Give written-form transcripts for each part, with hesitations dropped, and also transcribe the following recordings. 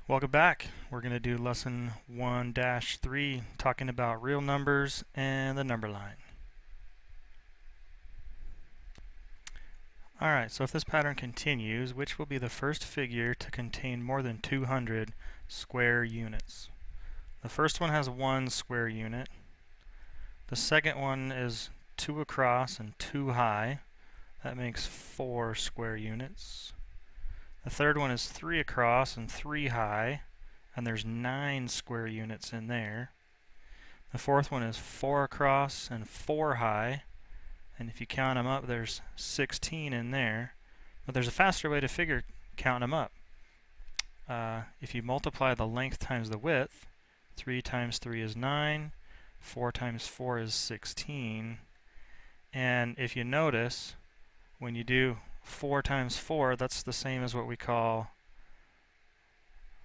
Welcome back. We're going to do lesson 1-3, talking about real numbers and the number line. Alright, so if this pattern continues, which will be the first figure to contain more than 200 square units? The first one has 1 square unit. The second one is 2 across and 2 high. That makes 4 square units. The third one is 3 across and 3 high, and there's 9 square units in there. The fourth one is 4 across and 4 high, and if you count them up, there's 16 in there. But there's a faster way to figure counting them up. If you multiply the length times the width, 3 times 3 is 9, 4 times 4 is 16, and if you notice, when you do 4 times 4, that's the same as what we call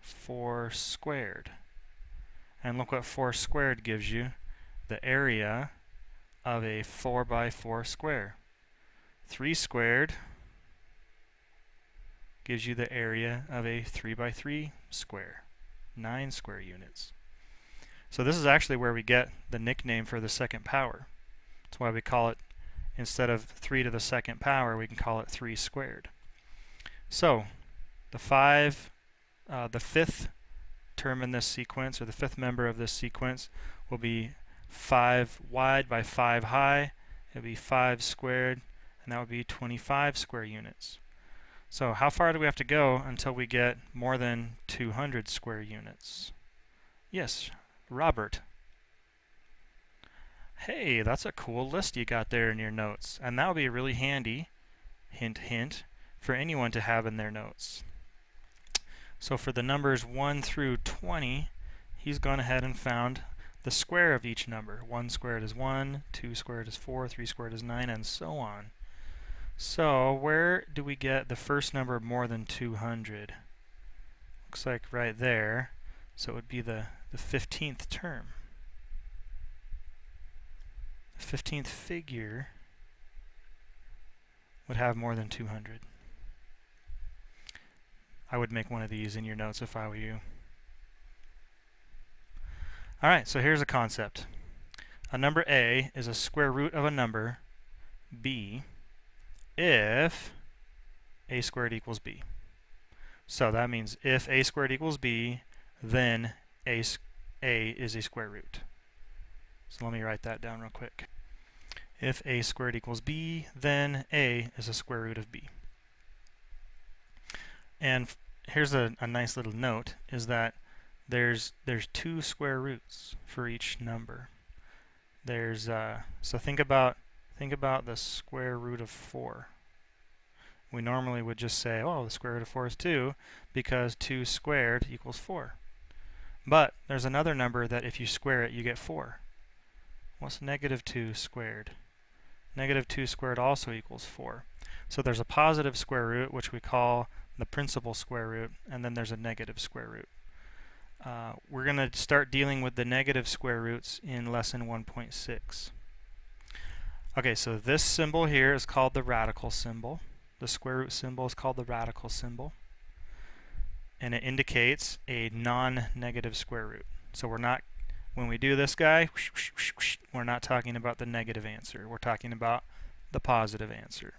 4 squared. And look what 4 squared gives you: the area of a 4 by 4 square. 3 squared gives you the area of a 3 by 3 square, 9 square units. So this is actually where we get the nickname for the second power. That's why we call it, instead of 3 to the second power, we can call it 3 squared. So the fifth term in this sequence, or the fifth member of this sequence, will be 5 wide by 5 high. It would be 5 squared, and that would be 25 square units. So how far do we have to go until we get more than 200 square units? Yes, Robert. Hey, that's a cool list you got there in your notes, and that would be really handy, hint hint, for anyone to have in their notes. So for the numbers 1 through 20, he's gone ahead and found the square of each number. 1 squared is 1, 2 squared is 4, 3 squared is 9, and so on. So where do we get the first number more than 200? Looks like right there. So it would be the 15th term. The 15th figure would have more than 200. I would make one of these in your notes if I were you. Alright, so here's a concept. A number A is a square root of a number B if A squared equals B. So that means if A squared equals B, then A is a square root. So let me write that down real quick. If A squared equals B, then A is a square root of B. And here's a nice little note, is that there's 2 square roots for each number. There's so think about the square root of 4. We normally would just say, oh, the square root of 4 is 2, because 2 squared equals 4. But there's another number that if you square it, you get 4. What's negative 2 squared? Negative 2 squared also equals 4. So there's a positive square root, which we call the principal square root, and then there's a negative square root. We're going to start dealing with the negative square roots in lesson 1.6. Okay, so this symbol here is called the radical symbol. The square root symbol is called the radical symbol, and it indicates a non-negative square root. So we're not, when we do this guy, we're not talking about the negative answer. We're talking about the positive answer.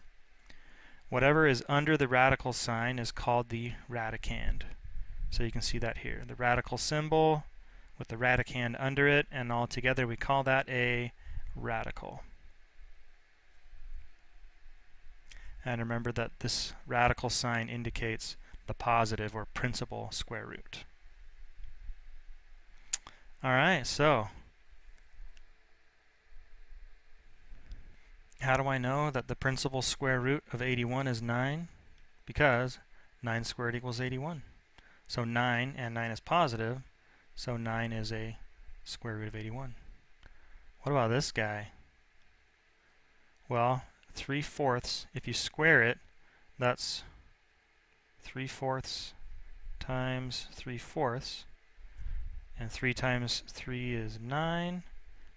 Whatever is under the radical sign is called the radicand. So you can see that here. The radical symbol with the radicand under it, and all together we call that a radical. And remember that this radical sign indicates the positive or principal square root. Alright, so how do I know that the principal square root of 81 is 9? Because 9 squared equals 81. So 9, and 9 is positive, so 9 is a square root of 81. What about this guy? Well, 3/4, if you square it, that's 3/4 times 3/4. And 3 times 3 is 9.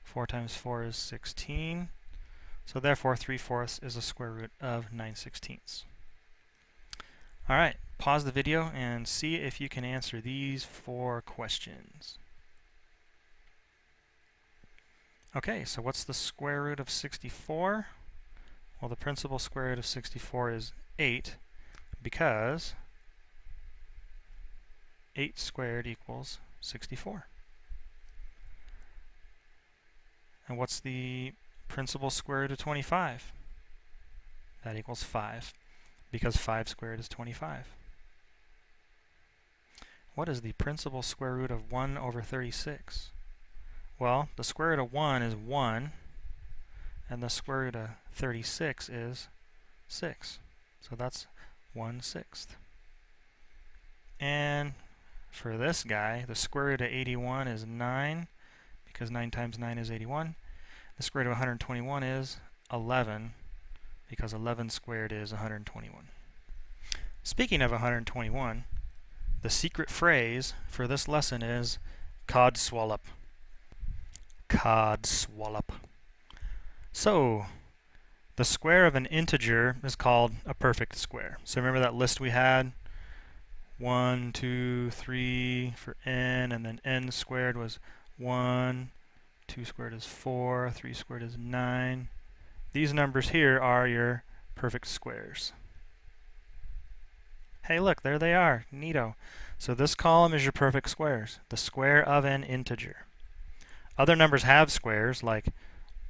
4 times 4 is 16. So therefore 3/4 is a square root of 9/16. Alright, pause the video and see if you can answer these 4 questions. Okay, so what's the square root of 64? Well, the principal square root of 64 is 8, because 8 squared equals 64. And what's the principal square root of 25? That equals 5, because 5 squared is 25. What is the principal square root of 1 over 36? Well, the square root of 1 is 1, and the square root of 36 is 6. So that's 1/6. And for this guy, the square root of 81 is 9, because 9 times 9 is 81. The square root of 121 is 11, because 11 squared is 121. Speaking of 121, the secret phrase for this lesson is codswallop. Codswallop. So, the square of an integer is called a perfect square. So remember that list we had? 1, 2, 3 for n, and then n squared was 1, 2 squared is 4, 3 squared is 9. These numbers here are your perfect squares. Hey, look, there they are. Neato. So this column is your perfect squares, the square of an integer. Other numbers have squares, like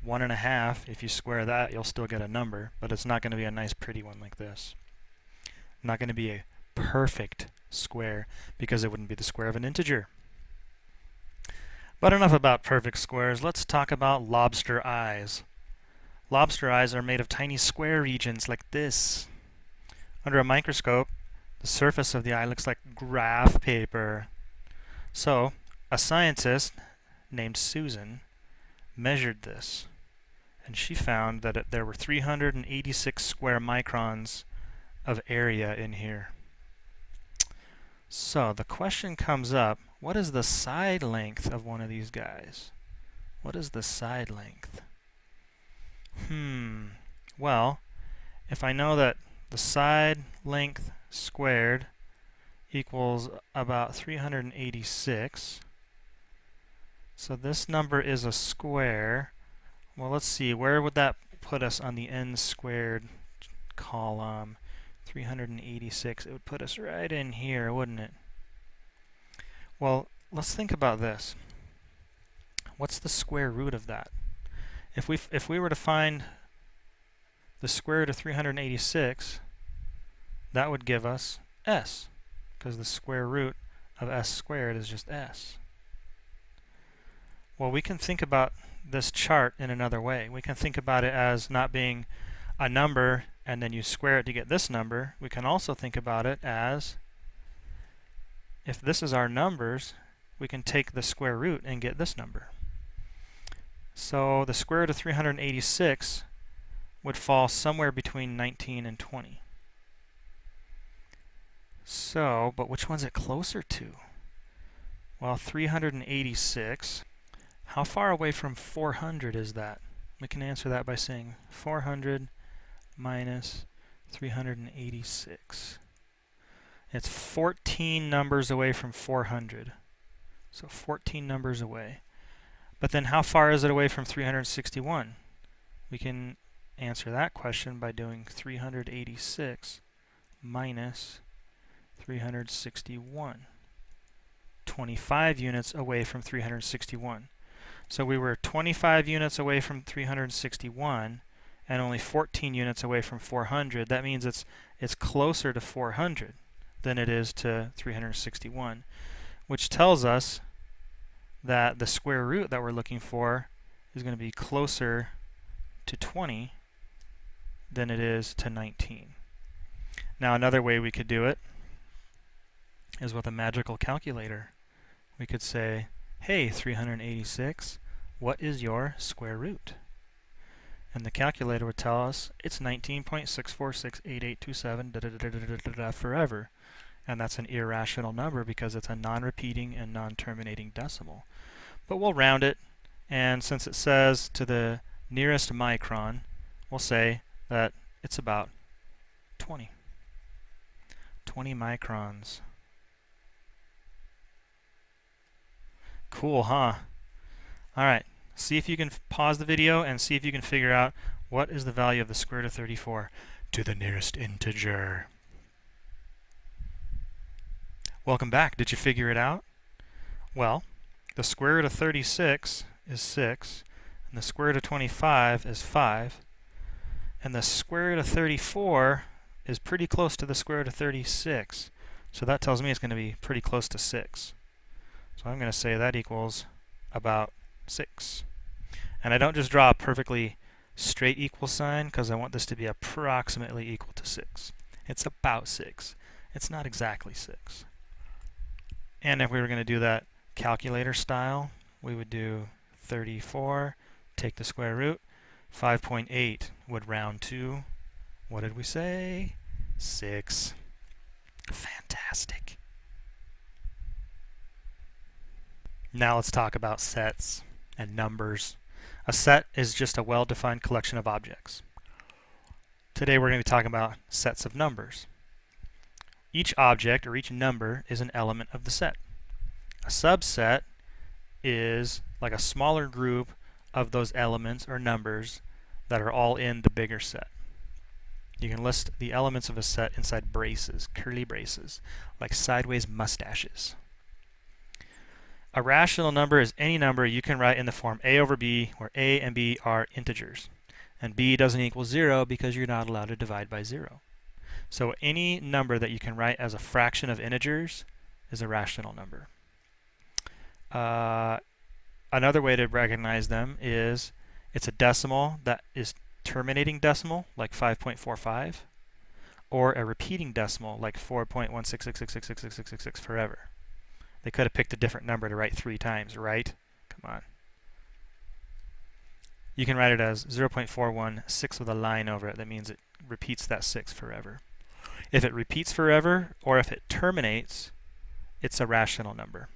1.5. If you square that, you'll still get a number, but it's not going to be a nice pretty one like this. Not going to be a perfect square, because it wouldn't be the square of an integer. But enough about perfect squares. Let's talk about lobster eyes. Lobster eyes are made of tiny square regions like this. Under a microscope, the surface of the eye looks like graph paper. So, a scientist named Susan measured this, and she found that there were 386 square microns of area in here. So the question comes up, what is the side length of one of these guys? What is the side length? Well, if I know that the side length squared equals about 386, so this number is a square. Well, let's see, where would that put us on the n squared column? 386, it would put us right in here, wouldn't it? Well, let's think about this. What's the square root of that? If we were to find the square root of 386, that would give us s, because the square root of s squared is just s. Well, we can think about this chart in another way. We can think about it as not being a number and then you square it to get this number. We can also think about it as, if this is our numbers, we can take the square root and get this number. So the square root of 386 would fall somewhere between 19 and 20. So, but which one's it closer to? Well, 386, how far away from 400 is that? We can answer that by saying 400 minus 386. It's 14 numbers away from 400. So 14 numbers away. But then how far is it away from 361? We can answer that question by doing 386 minus 361. 25 units away from 361. So we were 25 units away from 361 and only 14 units away from 400. That means it's closer to 400 than it is to 361, which tells us that the square root that we're looking for is going to be closer to 20 than it is to 19. Now another way we could do it is with a magical calculator. We could say, hey, 386, what is your square root? And the calculator would tell us it's 19.6468827 forever. And that's an irrational number because it's a non-repeating and non-terminating decimal. But we'll round it, and since it says to the nearest micron, we'll say that it's about 20. 20 microns. Cool, huh? All right, see if you can pause the video and see if you can figure out what is the value of the square root of 34 to the nearest integer. Welcome back. Did you figure it out? Well, the square root of 36 is 6, and the square root of 25 is 5, and the square root of 34 is pretty close to the square root of 36. So that tells me it's going to be pretty close to 6. So I'm going to say that equals about 6. And I don't just draw a perfectly straight equal sign because I want this to be approximately equal to 6. It's about 6. It's not exactly 6. And if we were going to do that calculator style, we would do 34, take the square root, 5.8 would round to, what did we say? 6. Fantastic. Now let's talk about sets and numbers. A set is just a well-defined collection of objects. Today we're going to be talking about sets of numbers. Each object or each number is an element of the set. A subset is like a smaller group of those elements or numbers that are all in the bigger set. You can list the elements of a set inside braces, curly braces, like sideways mustaches. A rational number is any number you can write in the form a over b, where a and b are integers. And b doesn't equal 0 because you're not allowed to divide by 0. So any number that you can write as a fraction of integers is a rational number. Another way to recognize them is it's a decimal that is terminating decimal, like 5.45, or a repeating decimal, like 4.166666666 forever. They could have picked a different number to write 3 times, right? Come on. You can write it as 0.416 with a line over it. That means it repeats that 6 forever. If it repeats forever, or if it terminates, it's a rational number.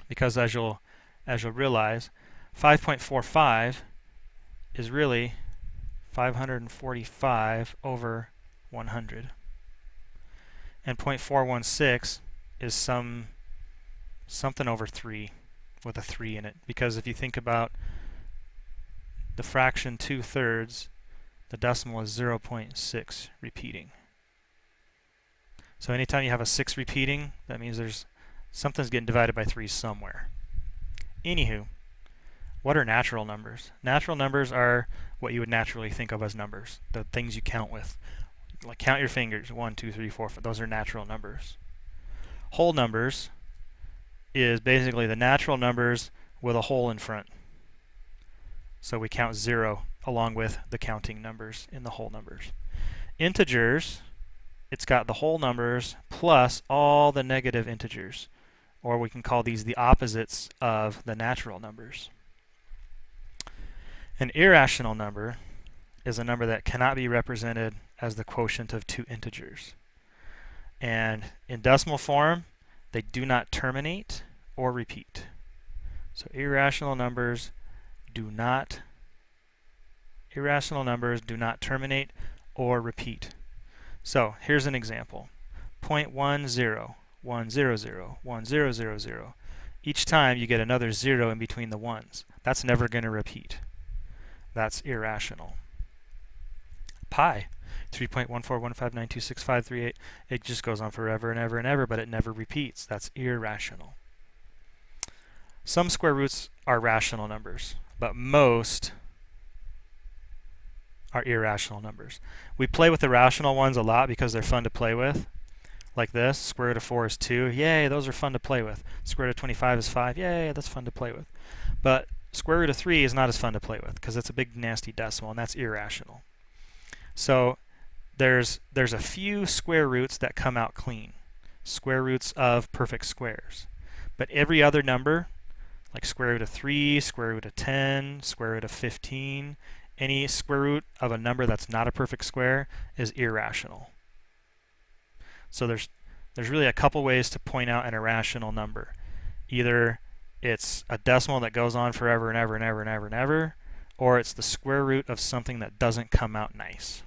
Because as you'll realize, 5.45 is really 545 over 100. And 0.416 is something over 3 with a 3 in it. Because if you think about the fraction 2/3, the decimal is 0.6 repeating. So anytime you have a 6 repeating, that means there's something's getting divided by 3 somewhere. Anywho, what are natural numbers? Natural numbers are what you would naturally think of as numbers, the things you count with. Like count your fingers, 1, 2, 3, 4, 5. Those are natural numbers. Whole numbers is basically the natural numbers with a whole in front. So we count 0 along with the counting numbers in the whole numbers. Integers, it's got the whole numbers plus all the negative integers, or we can call these the opposites of the natural numbers. An irrational number is a number that cannot be represented as the quotient of 2 integers. And in decimal form, they do not terminate or repeat. So irrational numbers do not terminate or repeat. So here's an example. 0.10, 100, 1000. Each time you get another 0 in between the ones. That's never going to repeat. That's irrational. Pi, 3.1415926538. It just goes on forever and ever and ever, but it never repeats. That's irrational. Some square roots are rational numbers, but most are irrational numbers. We play with the rational ones a lot because they're fun to play with. Like this, square root of 4 is 2. Yay, those are fun to play with. Square root of 25 is 5. Yay, that's fun to play with. But square root of 3 is not as fun to play with because it's a big nasty decimal, and that's irrational. So there's a few square roots that come out clean. Square roots of perfect squares. But every other number, like square root of 3, square root of 10, square root of 15, any square root of a number that's not a perfect square is irrational. So there's really a couple ways to point out an irrational number. Either it's a decimal that goes on forever and ever and ever and ever and ever, or it's the square root of something that doesn't come out nice.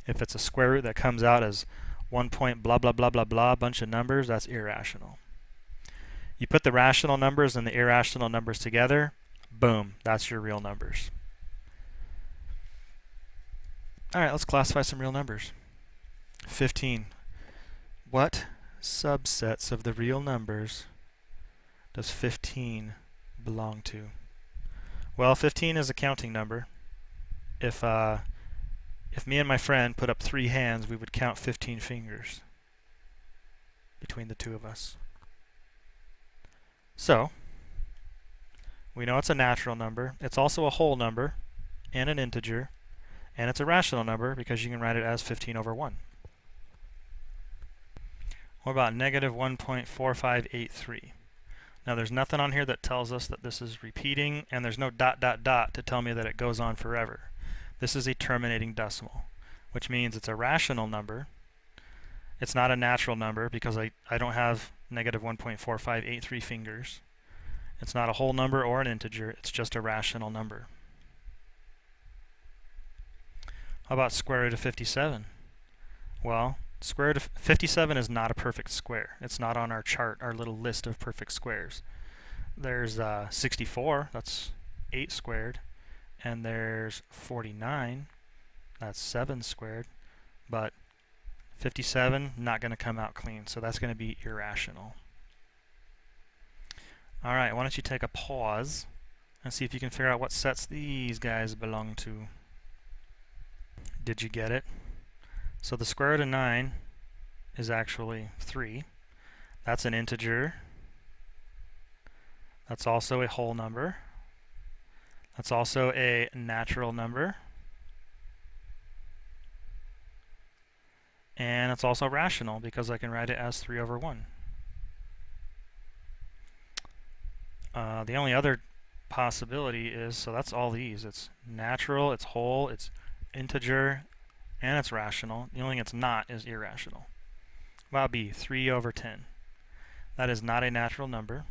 If it's a square root that comes out as 1 point blah blah blah blah blah bunch of numbers, that's irrational. You put the rational numbers and the irrational numbers together, boom, that's your real numbers. Alright, let's classify some real numbers. 15. What subsets of the real numbers does 15 belong to? Well, 15 is a counting number. If me and my friend put up 3 hands, we would count 15 fingers between the two of us. So, we know it's a natural number. It's also a whole number and an integer, and it's a rational number because you can write it as 15 over 1. What about negative 1.4583? Now there's nothing on here that tells us that this is repeating, and there's no dot dot dot to tell me that it goes on forever. This is a terminating decimal, which means it's a rational number. It's not a natural number because I don't have negative 1.4583 fingers. It's not a whole number or an integer, it's just a rational number. How about square root of 57? Well, square root of 57 is not a perfect square. It's not on our chart, our little list of perfect squares. There's 64, that's 8 squared, and there's 49, that's 7 squared, but 57, not going to come out clean, so that's going to be irrational. Alright, why don't you take a pause and see if you can figure out what sets these guys belong to. Did you get it? So the square root of 9 is actually 3. That's an integer. That's also a whole number. That's also a natural number. And it's also rational because I can write it as 3 over 1. The only other possibility is, so that's all these. It's natural, it's whole, it's integer, and it's rational. The only thing it's not is irrational. Well, that'd be 3 over 10. That is not a natural number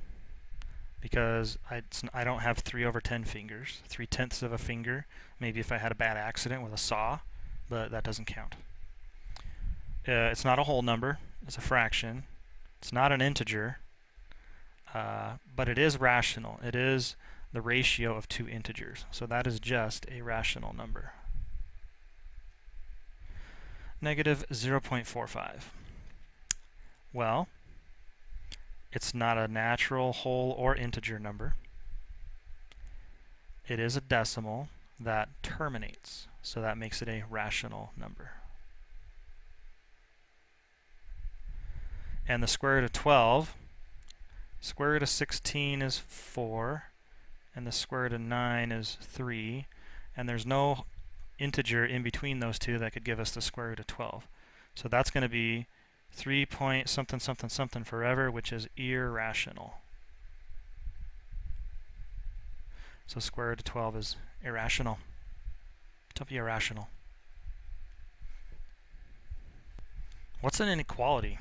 because I don't have 3 over 10 fingers. 3/10 of a finger, maybe if I had a bad accident with a saw, but that doesn't count. It's not a whole number, it's a fraction. It's not an integer, but it is rational. It is the ratio of 2 integers. So that is just a rational number. Negative 0.45. Well, it's not a natural, whole, or integer number. It is a decimal that terminates, so that makes it a rational number. And the square root of 12, square root of 16 is 4, and the square root of 9 is 3, and there's no integer in between those two that could give us the square root of 12. So that's going to be 3 point something something something forever, which is irrational. So square root of 12 is irrational. Don't be irrational. What's an inequality?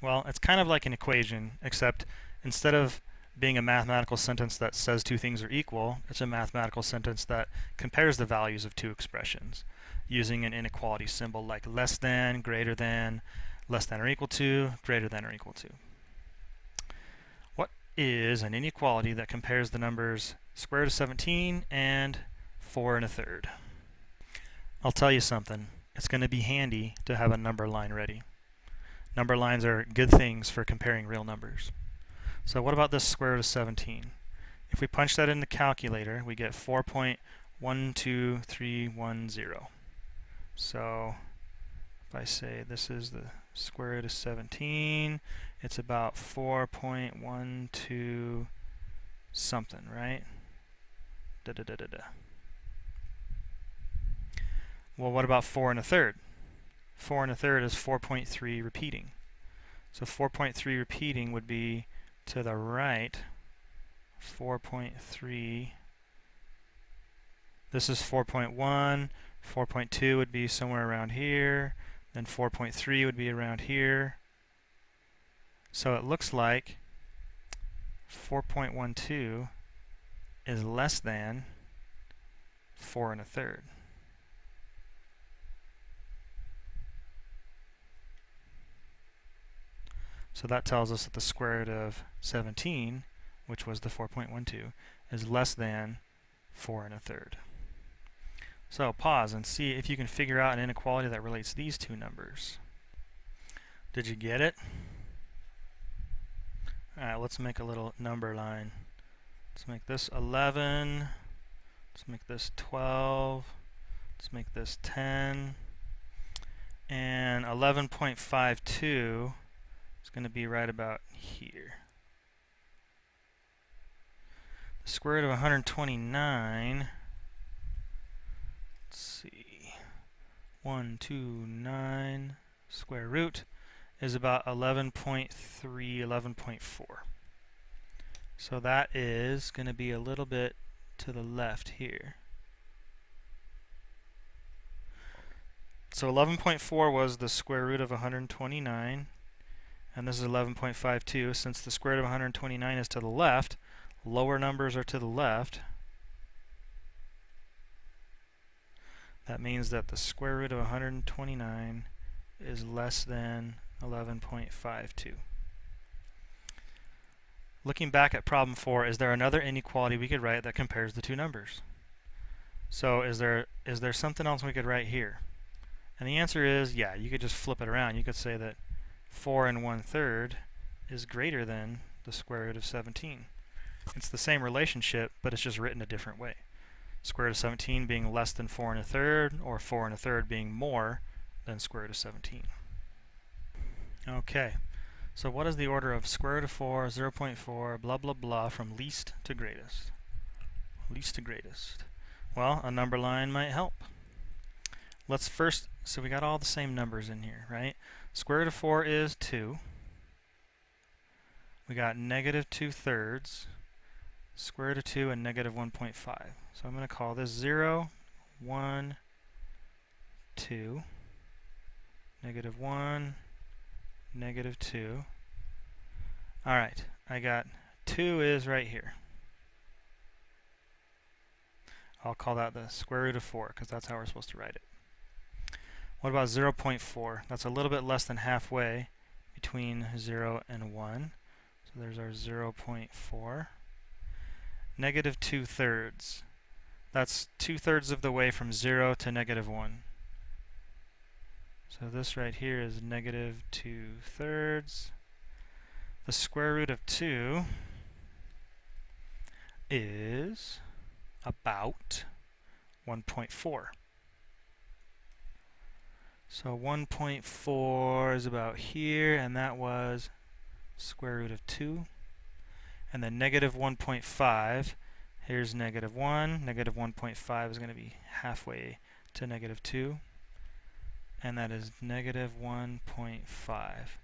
Well, it's kind of like an equation, except instead of being a mathematical sentence that says two things are equal, it's a mathematical sentence that compares the values of two expressions using an inequality symbol like less than, greater than, less than or equal to, greater than or equal to. What is an inequality that compares the numbers square root of 17 and 4 1/3? I'll tell you something. It's going to be handy to have a number line ready. Number lines are good things for comparing real numbers. So what about this square root of 17? If we punch that in the calculator, we get 4.12310. So if I say this is the square root of 17, it's about 4.12 something, right? Da da da da da. Well, what about 4 1/3? 4 1/3 is 4.3 repeating. So 4.3 repeating would be to the right, 4.3. This is 4.1. 4.2 would be somewhere around here. Then 4.3 would be around here. So it looks like 4.12 is less than 4 1/3. So that tells us that the square root of 17, which was the 4.12, is less than 4 1/3. So pause and see if you can figure out an inequality that relates these two numbers. Did you get it? Alright, let's make a little number line. Let's make this 11. Let's make this 12. Let's make this 10. And 11.52 is going to be right about here. The square root of 129, let's see, 129 square root is about 11.3, 11.4. So that is going to be a little bit to the left here. So 11.4 was the square root of 129, and this is 11.52. Since the square root of 129 is to the left, lower numbers are to the left. That means that the square root of 129 is less than 11.52. Looking back at problem 4, is there another inequality we could write that compares the two numbers? So is there something else we could write here? And the answer is, yeah, you could just flip it around. You could say that 4 1/3 is greater than the square root of 17. It's the same relationship, but it's just written a different way. Square root of 17 being less than 4 1/3, or 4 1/3 being more than square root of 17. Okay, so what is the order of square root of 4, 0.4, blah, blah, blah, from least to greatest? Least to greatest. Well, a number line might help. Let's first, so we got all the same numbers in here, right? Square root of 4 is 2. We got negative 2/3, square root of 2, and negative 1.5. So I'm going to call this 0, 1, 2, negative 1, negative 2. Alright, I got 2 is right here. I'll call that the square root of 4 because that's how we're supposed to write it. What about 0.4? That's a little bit less than halfway between 0 and 1. So there's our 0.4. Negative 2/3. That's 2/3 of the way from 0 to negative 1. So this right here is negative 2/3. The square root of 2 is about 1.4. So 1.4 is about here, and that was square root of 2. And then negative 1.5, here's negative 1. Negative 1.5 is going to be halfway to negative 2. And that is negative 1.5.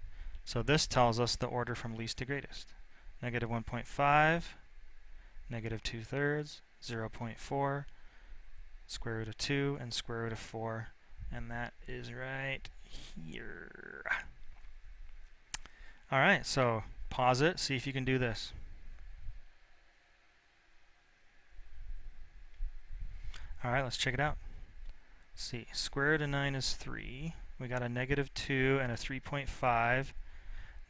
So this tells us the order from least to greatest. Negative 1.5, negative 2/3, 0.4, square root of 2, and square root of 4. And that is right here. Alright, so pause it, see if you can do this. Alright, let's check it out. Let's see, square root of 9 is 3. We got a negative 2 and a 3.5.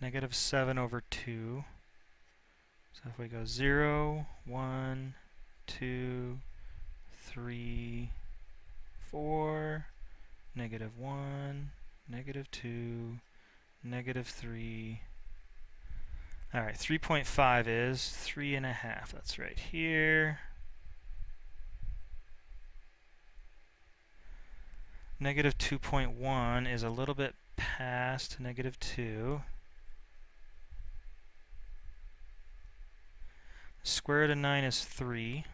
Negative 7 over 2. So if we go 0, 1, 2, 3, 4, negative 1, negative 2, negative 3. Alright, 3.5 is 3.5. That's right here. Negative 2.1 is a little bit past negative 2. Square root of 9 is 3.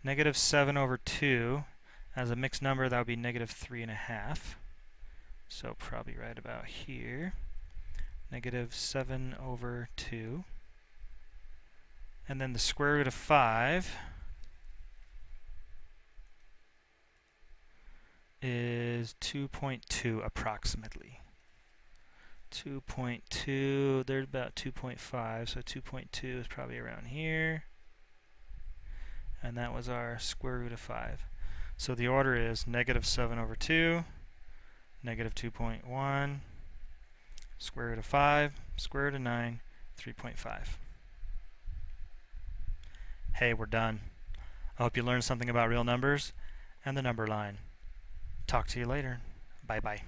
Negative 7 over 2, as a mixed number, that would be negative 3.5. So probably right about here. Negative 7 over 2. And then the square root of 5 is 2.2 approximately. 2.2, there's about 2.5, so 2.2 is probably around here. And that was our square root of 5. So the order is -7/2, -2.1, square root of 5, square root of 9, 3.5. Hey, we're done. I hope you learned something about real numbers and the number line. Talk to you later. Bye-bye.